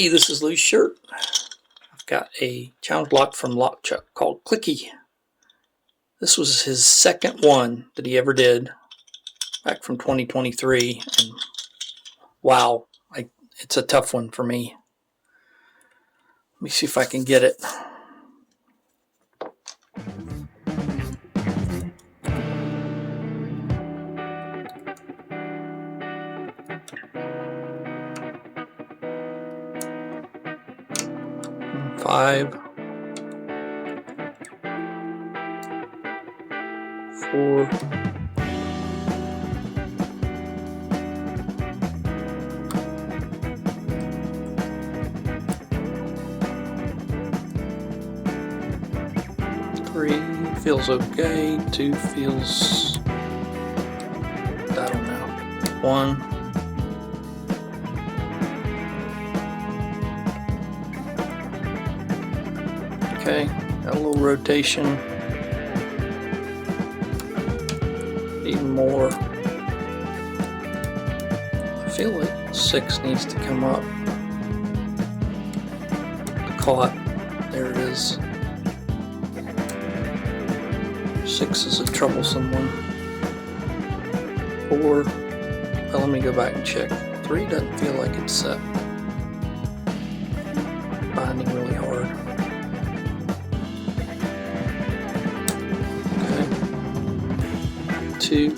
Hey, this is Loose Shirt. I've got a challenge lock from LockChuck called Clicky. This was his second one that he ever did back from 2023. And wow, it's a tough one for me. Let me see if I can get it. Five, 4, 3 feels okay. 2 feels, I don't know. 1. Okay, got a little rotation. Even more. I feel like 6 needs to come up. Caught. There it is. 6 is a troublesome one. 4. Well, let me go back and check. 3 doesn't feel like it's set. Binding really hard. Okay. 2.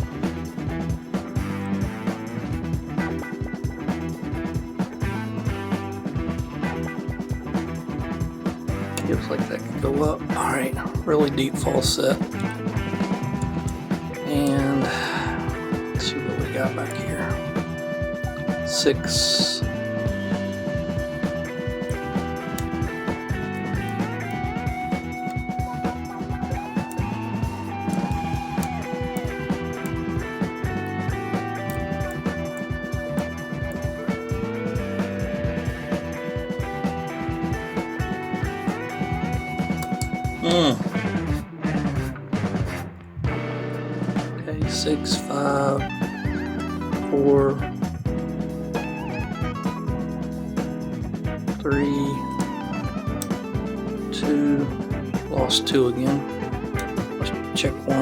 Feels like that could go up. Alright, really deep false set. And let's see what we got back here. 6. Okay, 6, 5, 4, 3, 2, lost 2 again. Let's check 1.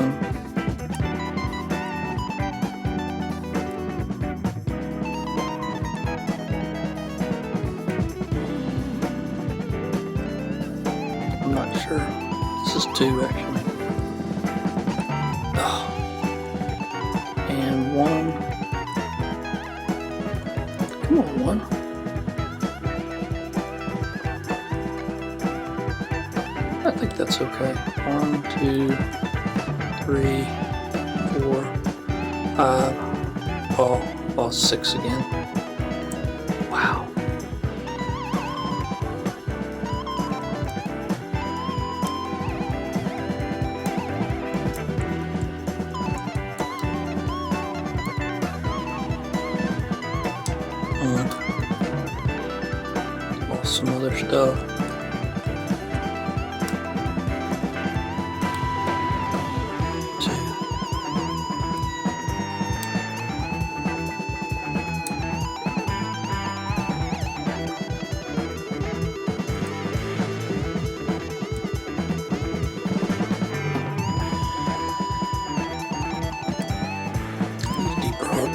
I'm not sure. This is 2 actually. Oh. And 1. Come on, 1. I think that's okay. 1, 2, 3, 4, 5. Oh, lost 6 again. Wow. Lost some other stuff. Deeper hook.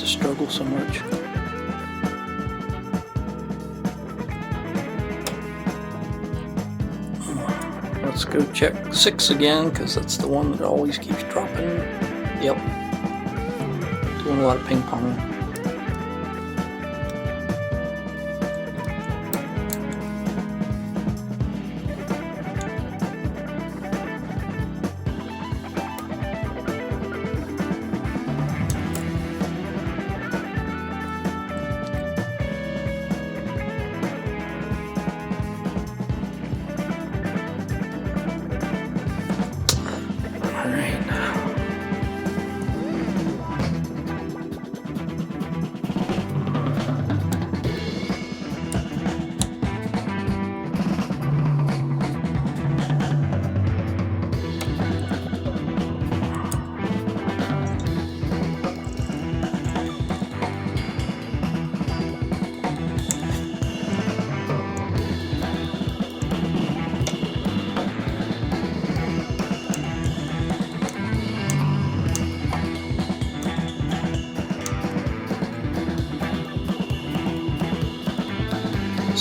Struggle so much. Let's go check 6 again, because that's the one that always keeps dropping. Yep. Doing a lot of ping pong.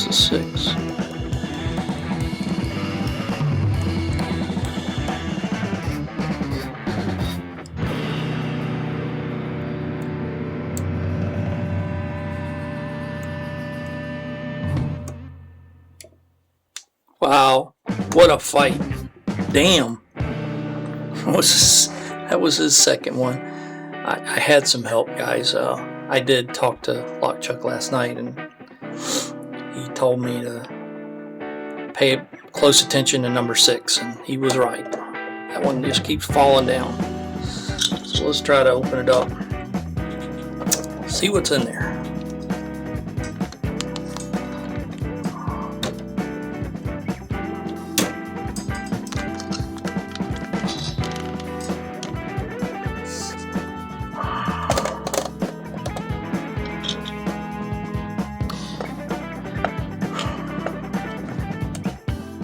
This is 6. Wow, what a fight. Damn. That was his second one. I had some help, guys. I did talk to LockChuck last night, and he told me to pay close attention to number 6, and he was right. That one just keeps falling down. So let's try to open it up. See what's in there.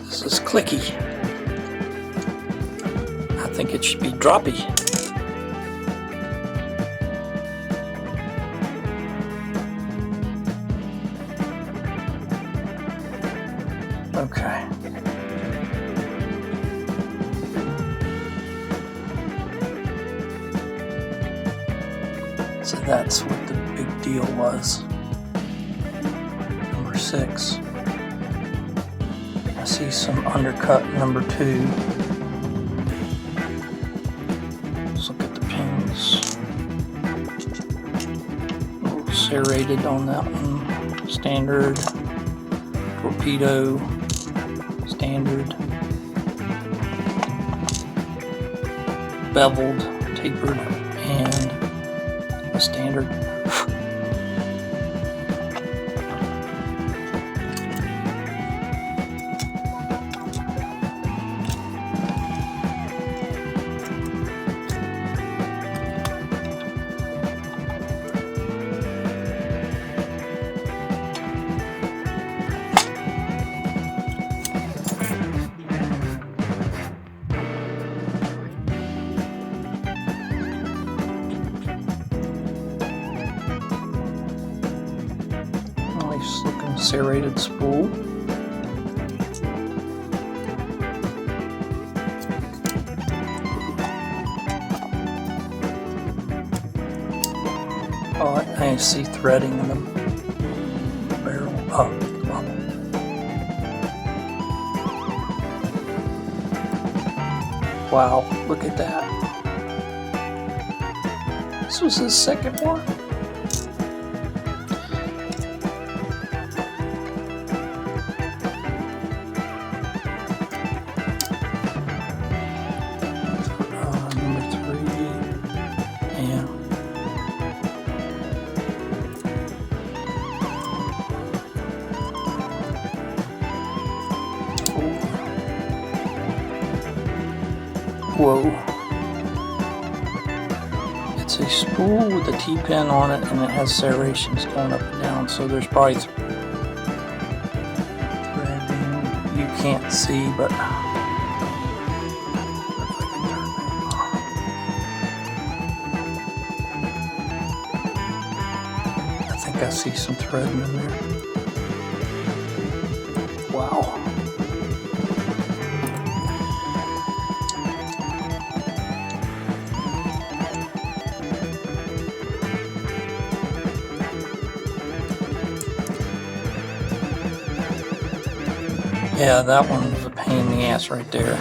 This is Clicky. I think it should be droppy. Okay. So that's what the big deal was. Number 6. I see some undercut number 2. Let's look at the pins. A little serrated on that one. Standard. Torpedo. Standard. Beveled. Tapered. And a standard. Nice looking serrated spool. Oh, I see threading in the barrel. Oh, the bubble. Wow, look at that. This was his second one. Whoa. It's a spool with a T-pin on it, and it has serrations going up and down, so there's probably threading you can't see, but I think I see some threading in there. Wow. Yeah, that one was a pain in the ass right there.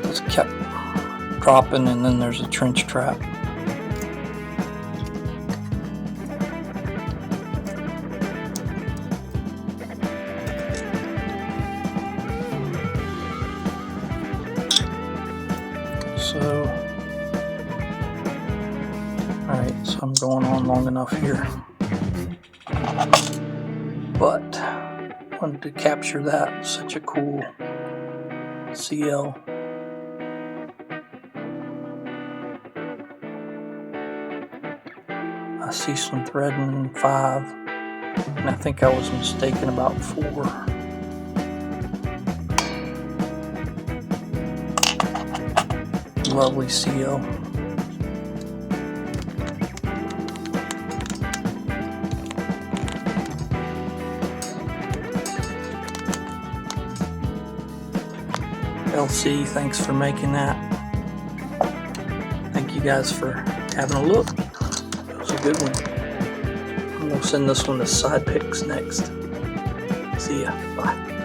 Just kept dropping, and then there's a trench trap. So, alright, so I'm going on long enough here. But wanted to capture that. Such a cool CL. I see some threading in 5, and I think I was mistaken about 4. Lovely CL. LC, thanks for making that. Thank you guys for having a look. It was a good one. I'm going to send this one to Side Picks next. See ya. Bye.